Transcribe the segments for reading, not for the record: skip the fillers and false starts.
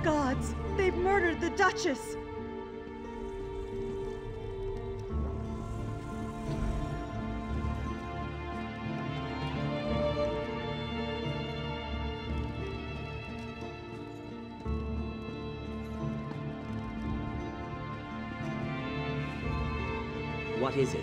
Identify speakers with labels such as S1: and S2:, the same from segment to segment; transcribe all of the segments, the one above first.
S1: gods! They've murdered the Duchess!
S2: What is it?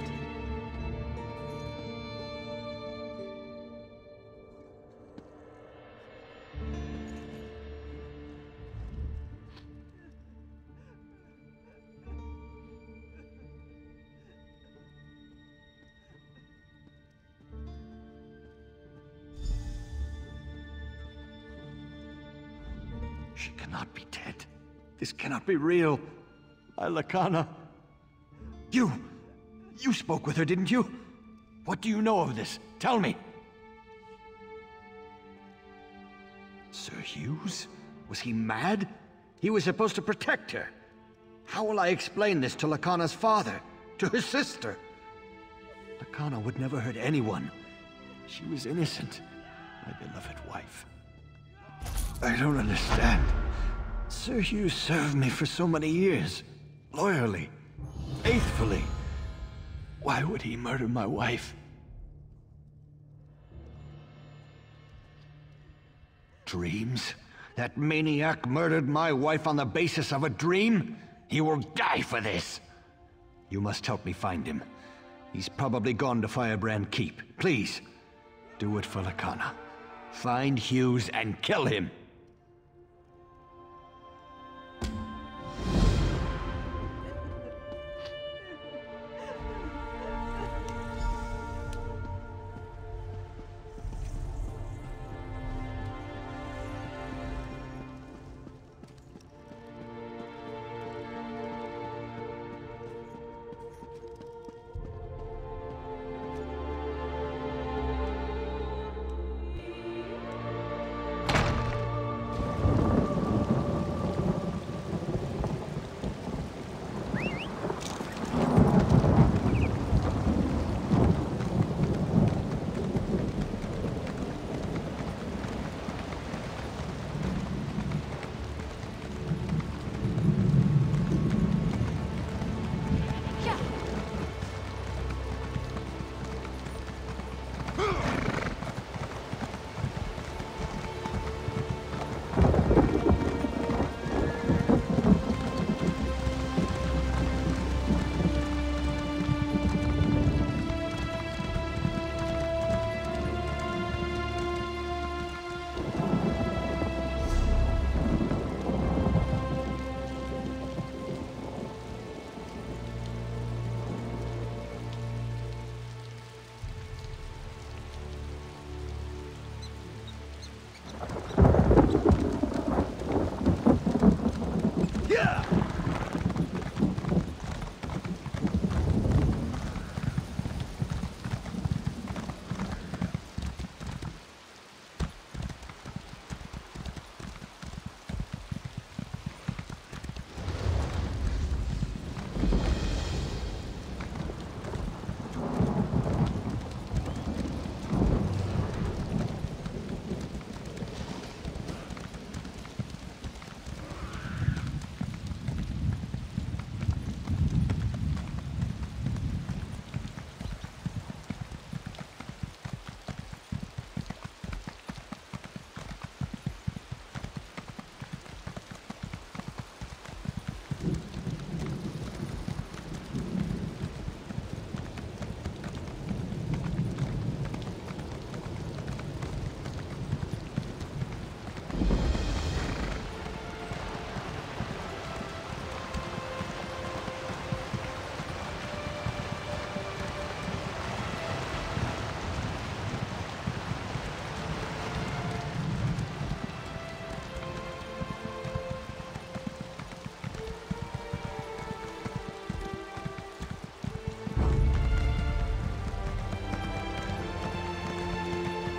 S3: She cannot be dead. This cannot be real. Alcaire. You spoke with her, didn't you? What do you know of this? Tell me. Sir Hughes? Was he mad? He was supposed to protect her. How will I explain this to Lacana's father? To her sister? Lacana would never hurt anyone. She was innocent. My beloved wife. I don't understand. Sir Hughes served me for so many years. Loyally. Faithfully. Why would he murder my wife? Dreams? That maniac murdered my wife on the basis of a dream? He will die for this! You must help me find him. He's probably gone to Firebrand Keep. Please, do it for Lacana. Find Hughes and kill him!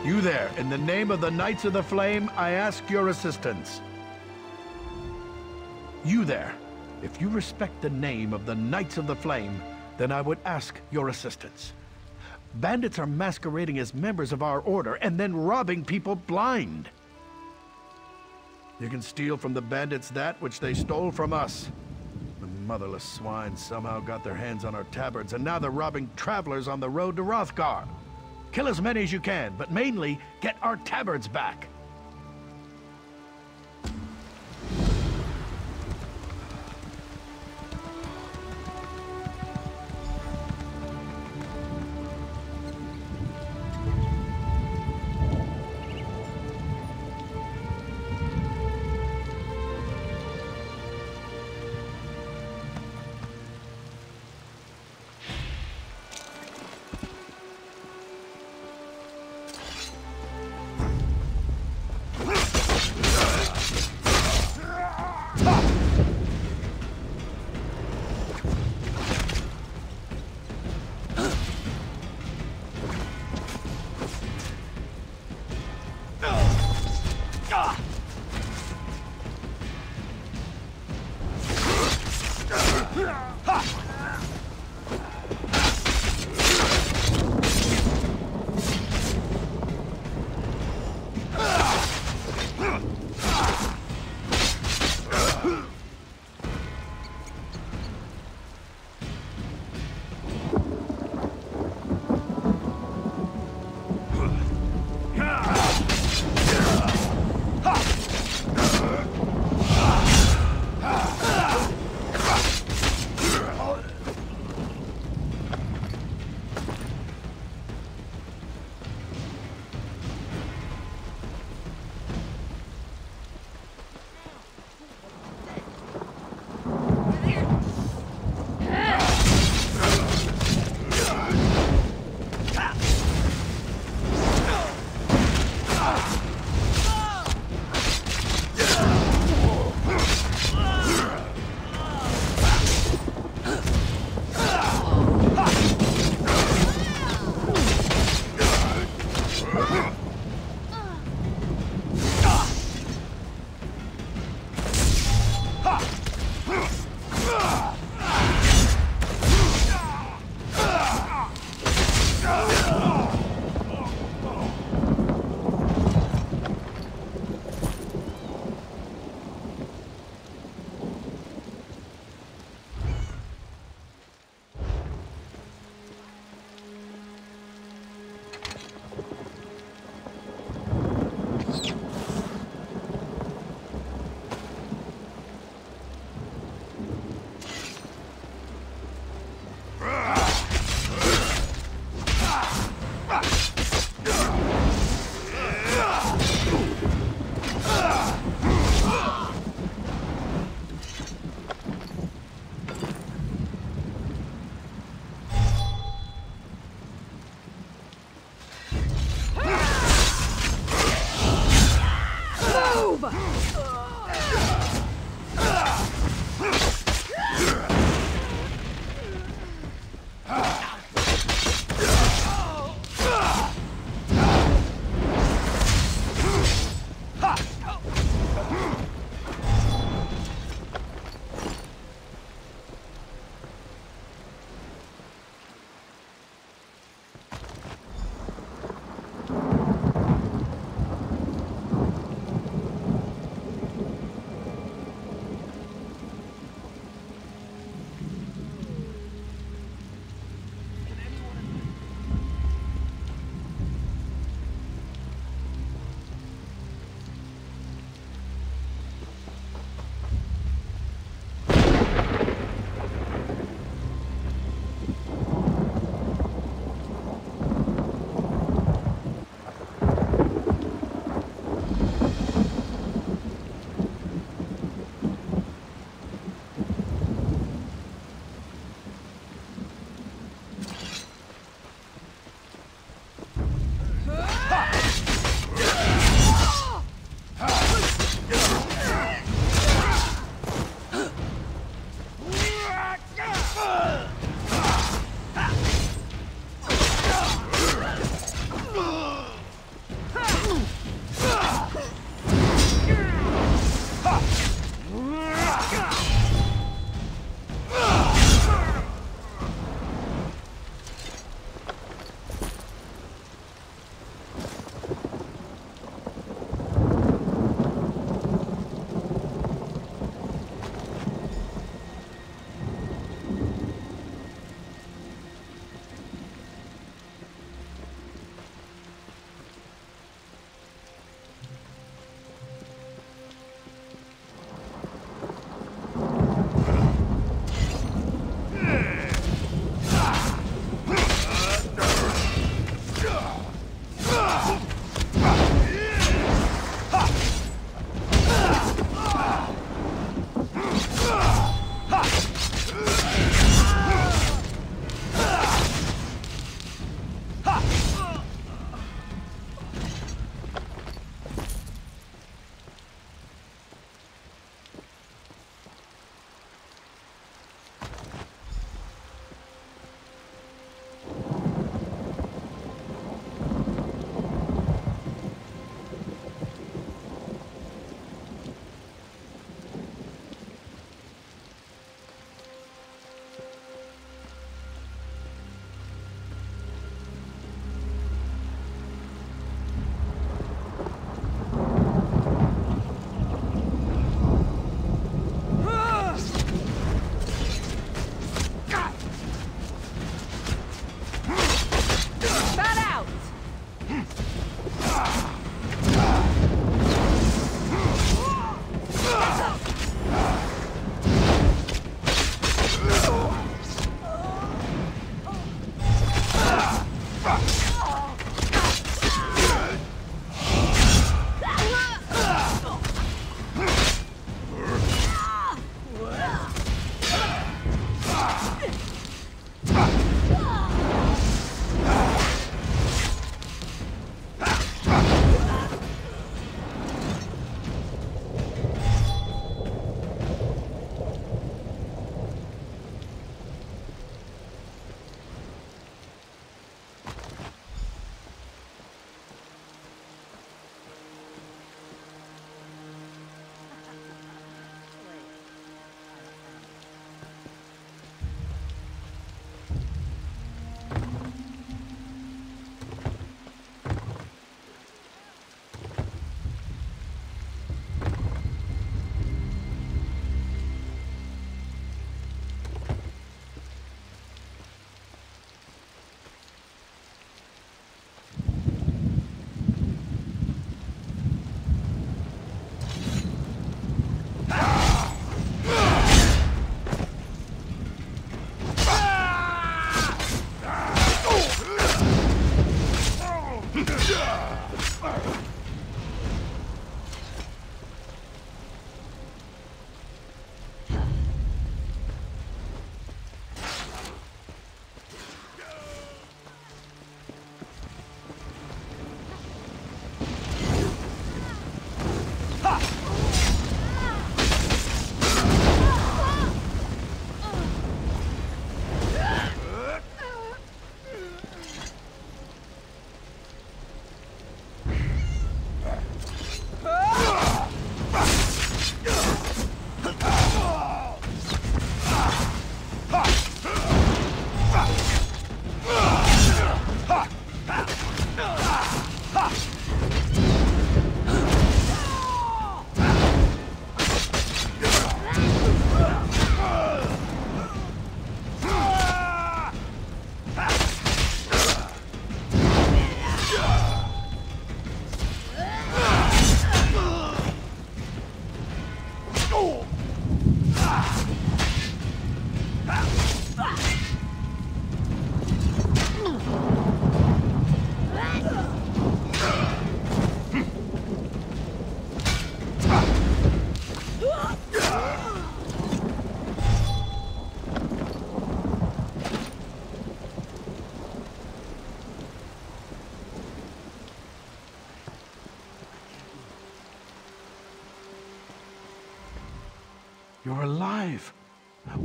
S4: You there, in the name of the Knights of the Flame, I ask your assistance. You there, if you respect the name of the Knights of the Flame, then I would ask your assistance. Bandits are masquerading as members of our order and then robbing people blind. You can steal from the bandits that which they stole from us. The motherless swine somehow got their hands on our tabards, and now they're robbing travelers on the road to Hrothgar. Kill as many as you can, but mainly get our tabards back.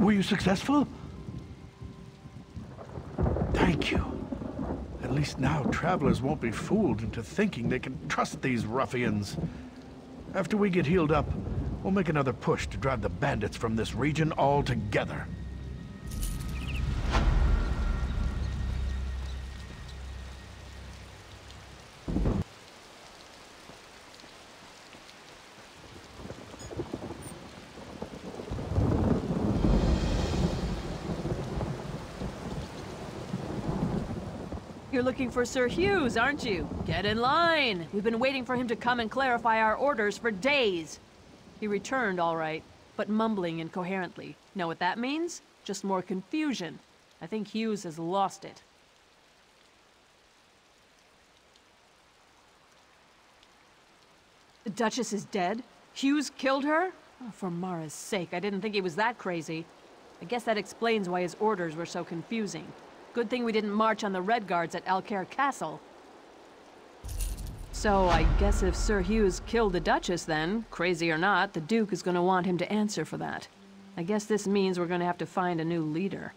S4: Were you successful? Thank you. At least now travelers won't be fooled into thinking they can trust these ruffians. After we get healed up, we'll make another push to drive the bandits from this region altogether.
S2: You're looking for Sir Hughes, aren't you? Get in line! We've been waiting for him to come and clarify our orders for days. He returned all right, but mumbling incoherently. Know what that means? Just more confusion. I think Hughes has lost it. The Duchess is dead? Hughes killed her? Oh, for Mara's sake, I didn't think he was that crazy. I guess that explains why his orders were so confusing. Good thing we didn't march on the Red Guards at Alcaire Castle. So I guess if Sir Hughes killed the Duchess then, crazy or not, the Duke is gonna want him to answer for that. I guess this means we're gonna have to find a new leader.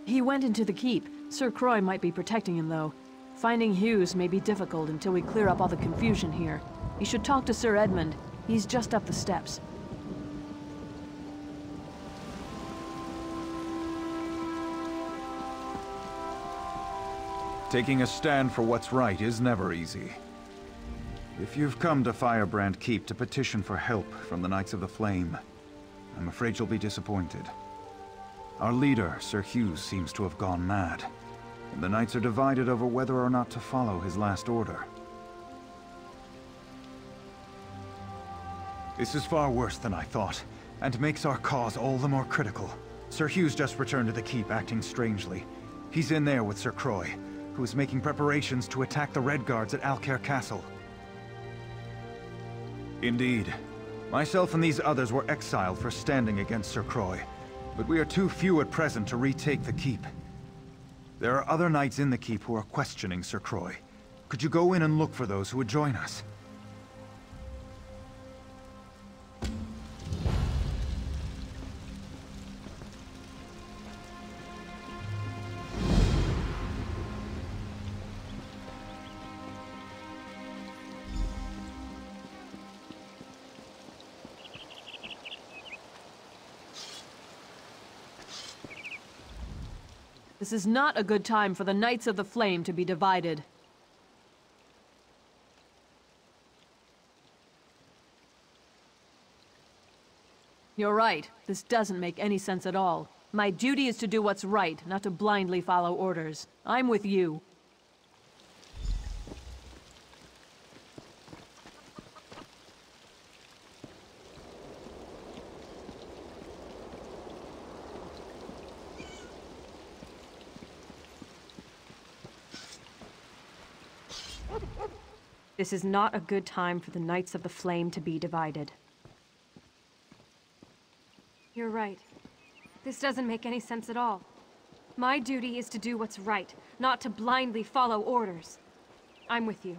S2: He went into the keep. Sir Croix might be protecting him though. Finding Hughes may be difficult until we clear up all the confusion here. You should talk to Sir Edmund. He's just up the steps.
S5: Taking a stand for what's right is never easy. If you've come to Firebrand Keep to petition for help from the Knights of the Flame, I'm afraid you'll be disappointed. Our leader, Sir Hughes, seems to have gone mad, and the Knights are divided over whether or not to follow his last order. This is far worse than I thought, and makes our cause all the more critical. Sir Hughes just returned to the keep, acting strangely. He's in there with Sir Croix, who is making preparations to attack the Red Guards at Alcaire Castle. Indeed. Myself and these others were exiled for standing against Sir Croix, but we are too few at present to retake the keep. There are other knights in the keep who are questioning Sir Croix. Could you go in and look for those who would join us?
S2: This is not a good time for the Knights of the Flame to be divided. You're right. This doesn't make any sense at all. My duty is to do what's right, not to blindly follow orders. I'm with you.
S6: This is not a good time for the Knights of the Flame to be divided.
S7: You're right. This doesn't make any sense at all. My duty is to do what's right, not to blindly follow orders. I'm with you.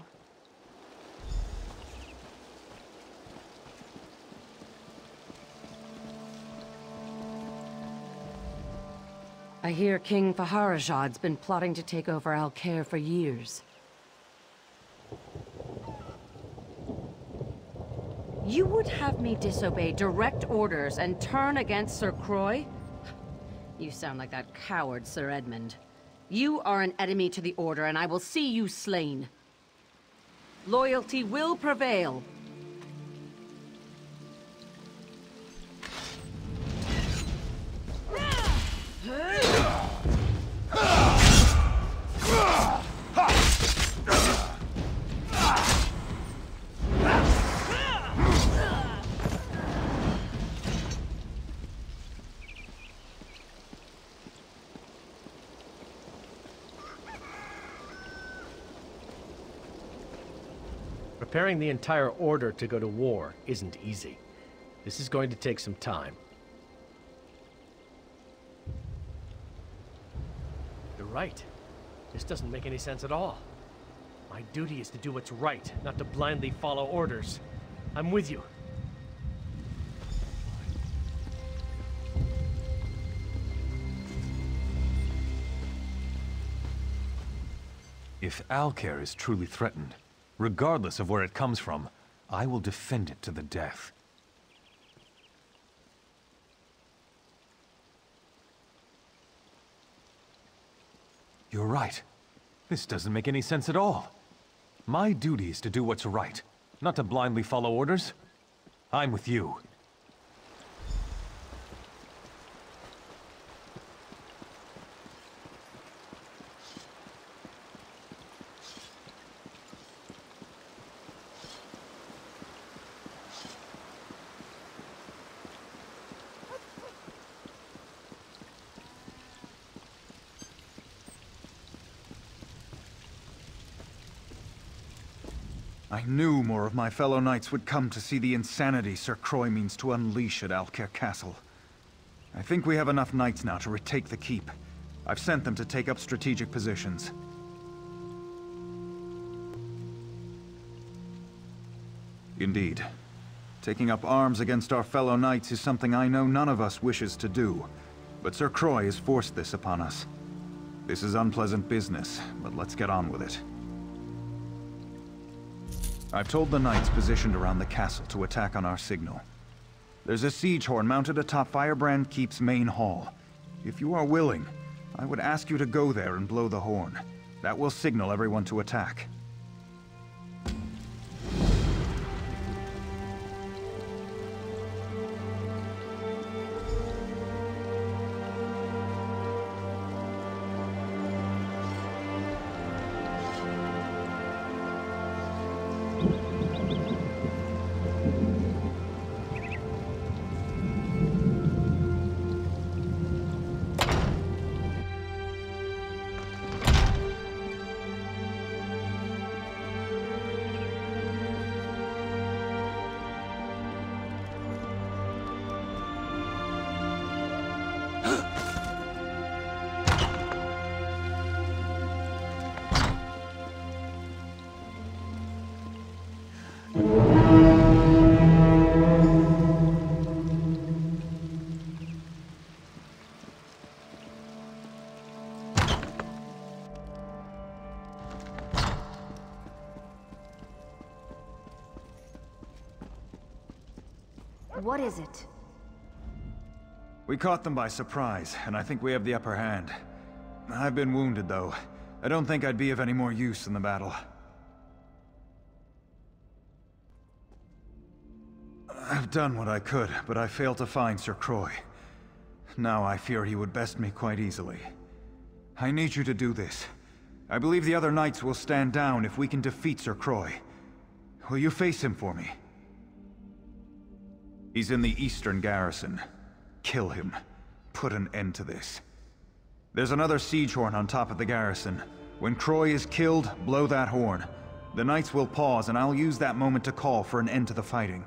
S8: I hear King Faharajad's been plotting to take over Alcaire for years. You would have me disobey direct orders and turn against Sir Croix? You sound like that coward, Sir Edmund. You are an enemy to the Order, and I will see you slain. Loyalty will prevail.
S9: Preparing the entire Order to go to war isn't easy. This is going to take some time. You're right. This doesn't make any sense at all. My duty is to do what's right, not to blindly follow orders. I'm with you.
S10: If Alcaire is truly threatened, regardless of where it comes from, I will defend it to the death. You're right. This doesn't make any sense at all. My duty is to do what's right, not to blindly follow orders. I'm with you.
S5: I knew more of my fellow knights would come to see the insanity Sir Croix means to unleash at Alcaire Castle. I think we have enough knights now to retake the keep. I've sent them to take up strategic positions. Indeed. Taking up arms against our fellow knights is something I know none of us wishes to do. But Sir Croix has forced this upon us. This is unpleasant business, but let's get on with it. I've told the knights positioned around the castle to attack on our signal. There's a siege horn mounted atop Firebrand Keep's main hall. If you are willing, I would ask you to go there and blow the horn. That will signal everyone to attack.
S11: What is it?
S5: We caught them by surprise, and I think we have the upper hand. I've been wounded, though. I don't think I'd be of any more use in the battle. I've done what I could, but I failed to find Sir Croix. Now I fear he would best me quite easily. I need you to do this. I believe the other knights will stand down if we can defeat Sir Croix. Will you face him for me? He's in the eastern garrison. Kill him. Put an end to this. There's another siege horn on top of the garrison. When Croix is killed, blow that horn. The knights will pause, and I'll use that moment to call for an end to the fighting.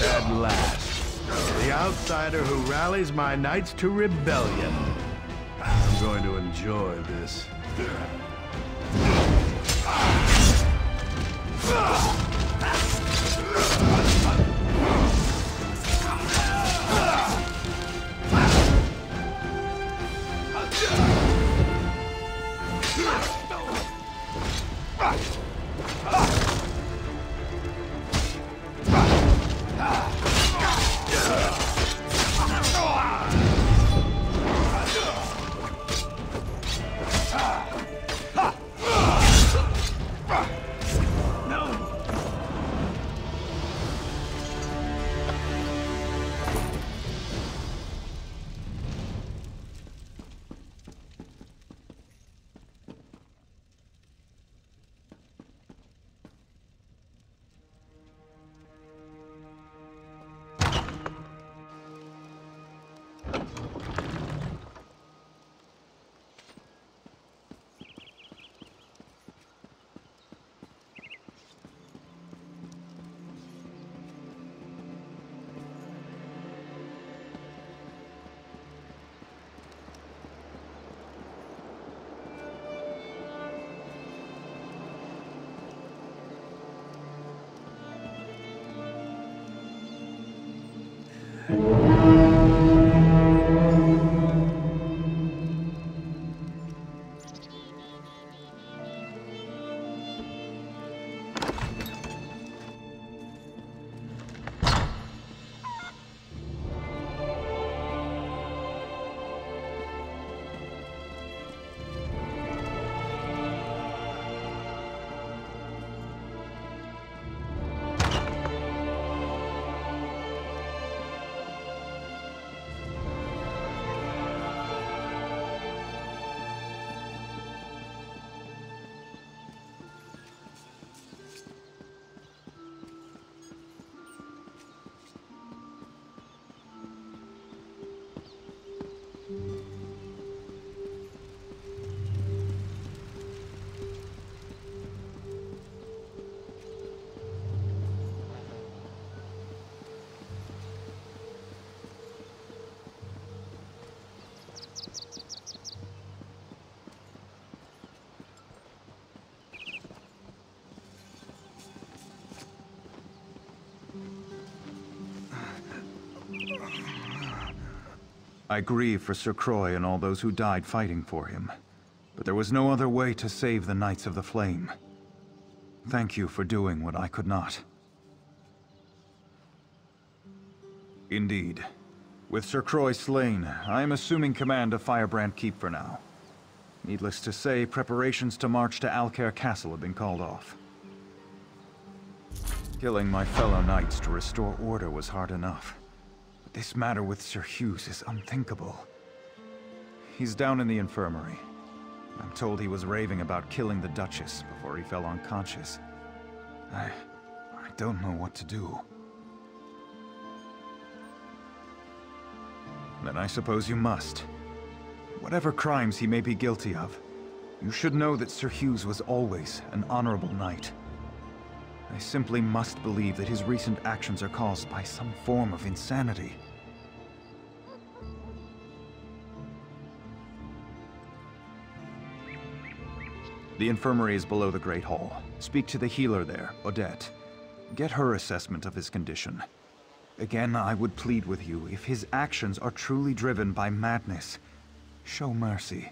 S4: At last, the outsider who rallies my knights to rebellion. I'm going to enjoy this.
S5: I grieve for Sir Croix and all those who died fighting for him, but there was no other way to save the Knights of the Flame. Thank you for doing what I could not. Indeed. With Sir Croix slain, I am assuming command of Firebrand Keep for now. Needless to say, preparations to march to Alcaire Castle have been called off. Killing my fellow knights to restore order was hard enough. But this matter with Sir Hughes is unthinkable. He's down in the infirmary. I'm told he was raving about killing the Duchess before he fell unconscious. I don't know what to do. Then I suppose you must. Whatever crimes he may be guilty of, you should know that Sir Hughes was always an honorable knight. I simply must believe that his recent actions are caused by some form of insanity. The infirmary is below the Great Hall. Speak to the healer there, Odette. Get her assessment of his condition. Again, I would plead with you, if his actions are truly driven by madness, show mercy.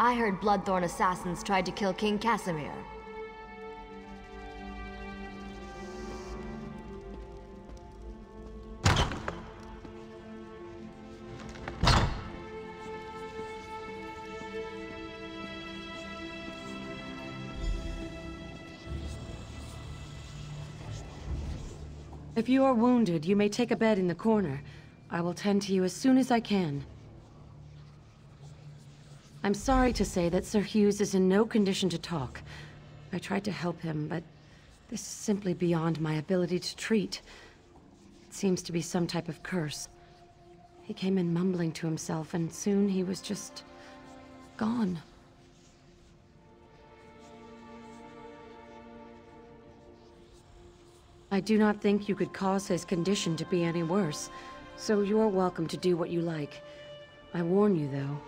S11: I heard Bloodthorn assassins tried to kill King Casimir.
S8: If you are wounded, you may take a bed in the corner. I will tend to you as soon as I can. I'm sorry to say that Sir Hughes is in no condition to talk. I tried to help him, but this is simply beyond my ability to treat. It seems to be some type of curse. He came in mumbling to himself, and soon he was just gone. I do not think you could cause his condition to be any worse, so you are welcome to do what you like. I warn you, though,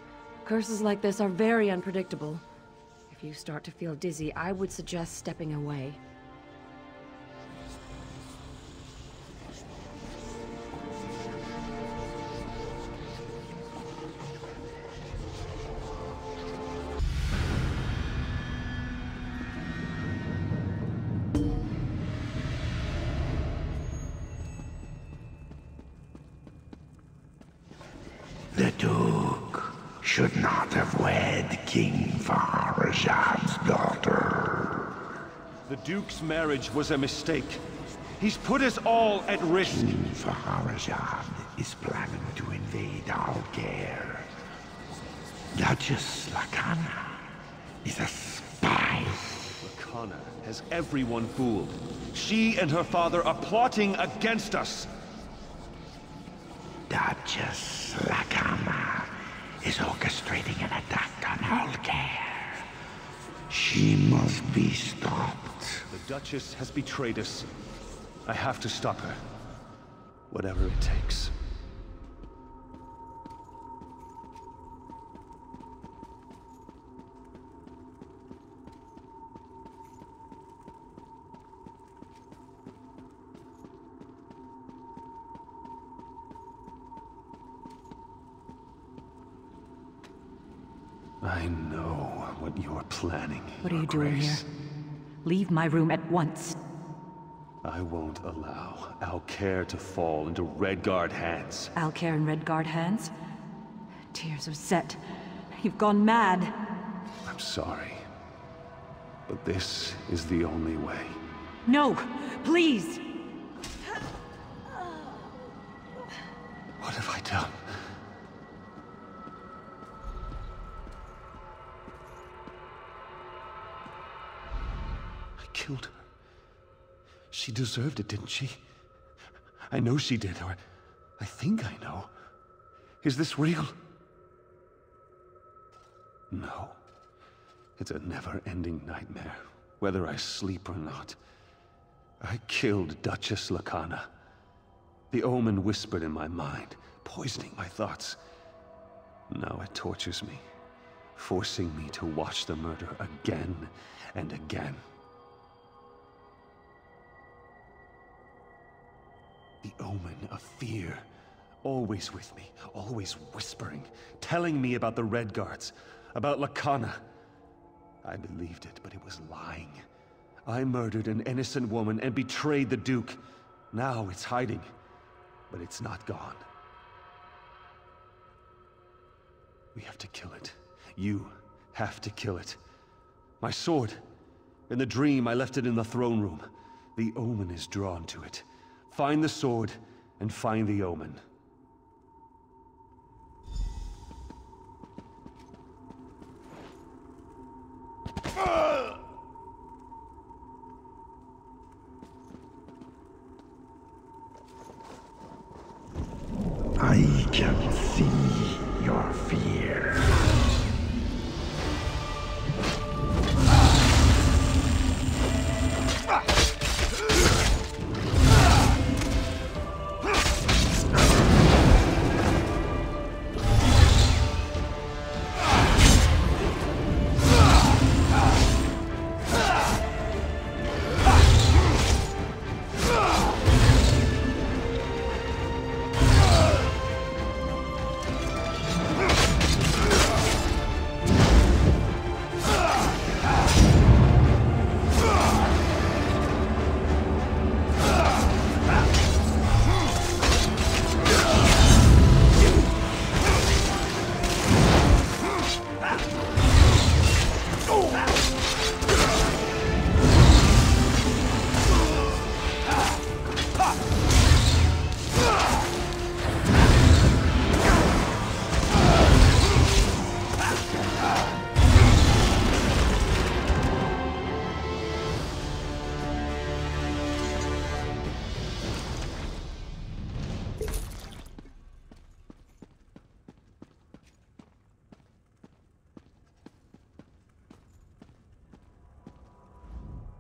S8: curses like this are very unpredictable. If you start to feel dizzy, I would suggest stepping away.
S12: The Duke should not have wed King Farazad's daughter.
S10: The Duke's marriage was a mistake. He's put us all at risk.
S12: King Farazad is planning to invade Alcaire. Duchess Lacana is a spy.
S10: Lacana has everyone fooled. She and her father are plotting against us.
S12: Duchess Lacana is orchestrating an attack on Alcaire. She must be stopped.
S10: The Duchess has betrayed us. I have to stop her. Whatever it takes. I know what you're planning.
S13: What are you doing here? Leave my room at once.
S10: I won't allow Alcaire to fall into Redguard hands.
S13: Alcaire in Redguard hands? Tears of Set. You've gone mad.
S10: I'm sorry. But this is the only way.
S13: No! Please!
S10: What have I done? Killed her. She deserved it, didn't she? I know she did, or I think I know. Is this real? No. It's a never-ending nightmare, whether I sleep or not. I killed Duchess Lacana.
S14: The omen whispered in my mind, poisoning my thoughts. Now it tortures me, forcing me to watch the murder again and again. The omen of fear, always with me, always whispering, telling me about the Red Guards, about Lacana. I believed it, but it was lying. I murdered an innocent woman and betrayed the Duke. Now it's hiding, but it's not gone. We have to kill it. You have to kill it. My sword. In the dream, I left it in the throne room. The omen is drawn to it. Find the sword, and find the omen.
S12: I can see your fear.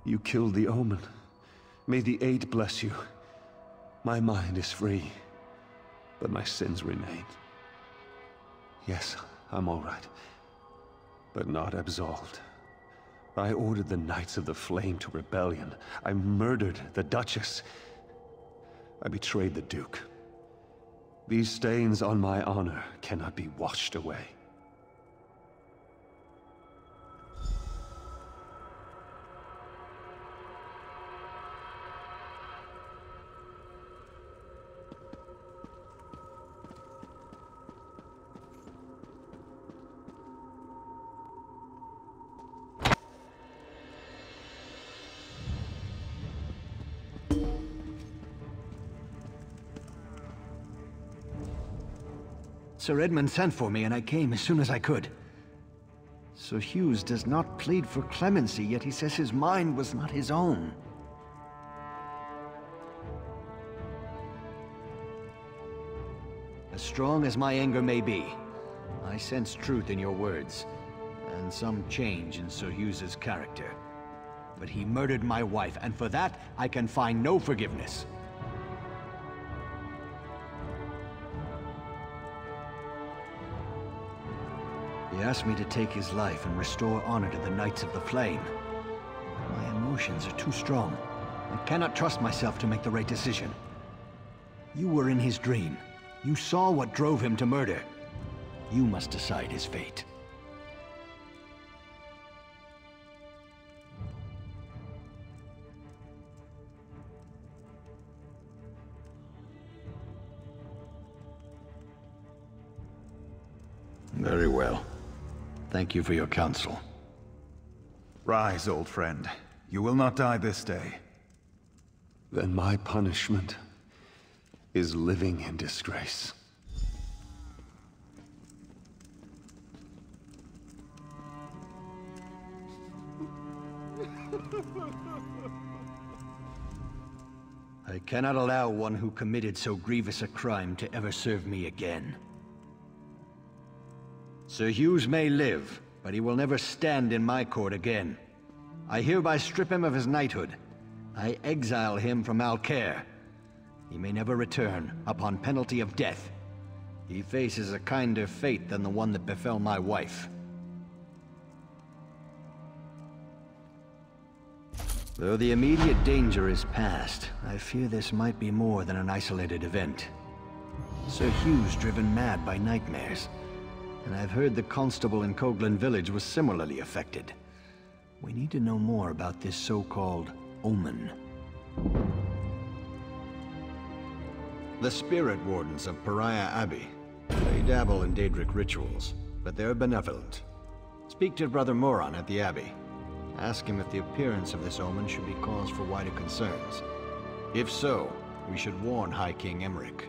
S14: You killed the omen. May the Eight bless you. My mind is free, but my sins remain. Yes, I'm all right, but not absolved. I ordered the Knights of the Flame to rebellion. I murdered the Duchess. I betrayed the Duke. These stains on my honor cannot be washed away.
S3: Sir Edmund sent for me, and I came as soon as I could. Sir Hughes does not plead for clemency, yet he says his mind was not his own. As strong as my anger may be, I sense truth in your words, and some change in Sir Hughes's character. But he murdered my wife, and for that, I can find no forgiveness. He asked me to take his life and restore honor to the Knights of the Flame. My emotions are too strong. I cannot trust myself to make the right decision. You were in his dream. You saw what drove him to murder. You must decide his fate. Very well. Thank you for your counsel.
S5: Rise, old friend. You will not die this day.
S14: Then my punishment is living in disgrace.
S3: I cannot allow one who committed so grievous a crime to ever serve me again. Sir Hughes may live, but he will never stand in my court again. I hereby strip him of his knighthood. I exile him from Alcaire. He may never return, upon penalty of death. He faces a kinder fate than the one that befell my wife. Though the immediate danger is past, I fear this might be more than an isolated event. Sir Hugh's driven mad by nightmares, and I've heard the constable in Coghlan village was similarly affected. We need to know more about this so-called omen. The spirit wardens of Pariah Abbey. They dabble in Daedric rituals, but they're benevolent. Speak to Brother Moron at the Abbey. Ask him if the appearance of this omen should be cause for wider concerns. If so, we should warn High King Emmerich.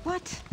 S1: What?